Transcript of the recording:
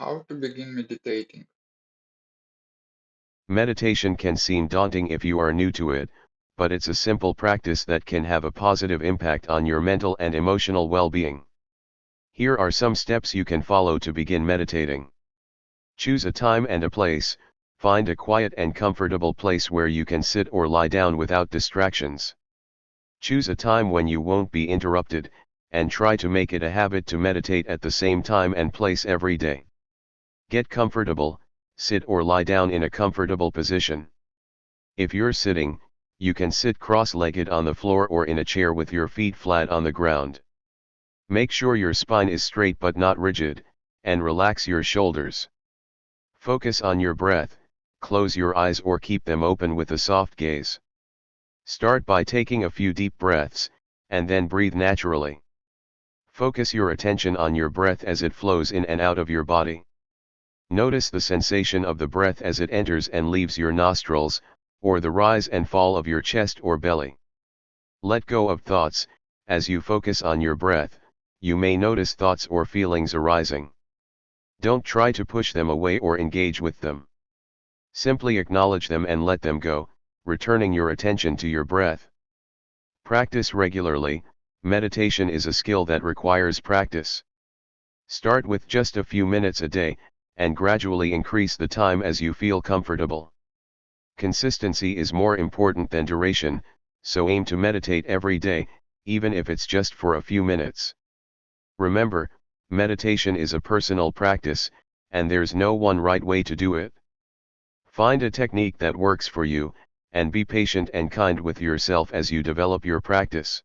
How to begin meditating. Meditation can seem daunting if you are new to it, but it's a simple practice that can have a positive impact on your mental and emotional well-being. Here are some steps you can follow to begin meditating. Choose a time and a place. Find a quiet and comfortable place where you can sit or lie down without distractions. Choose a time when you won't be interrupted, and try to make it a habit to meditate at the same time and place every day. Get comfortable. Sit or lie down in a comfortable position. If you're sitting, you can sit cross-legged on the floor or in a chair with your feet flat on the ground. Make sure your spine is straight but not rigid, and relax your shoulders. Focus on your breath. Close your eyes or keep them open with a soft gaze. Start by taking a few deep breaths, and then breathe naturally. Focus your attention on your breath as it flows in and out of your body. Notice the sensation of the breath as it enters and leaves your nostrils, or the rise and fall of your chest or belly. Let go of thoughts. As you focus on your breath, you may notice thoughts or feelings arising. Don't try to push them away or engage with them. Simply acknowledge them and let them go, returning your attention to your breath. Practice regularly. Meditation is a skill that requires practice. Start with just a few minutes a day, and gradually increase the time as you feel comfortable. Consistency is more important than duration, so aim to meditate every day, even if it's just for a few minutes. Remember, meditation is a personal practice, and there's no one right way to do it. Find a technique that works for you, and be patient and kind with yourself as you develop your practice.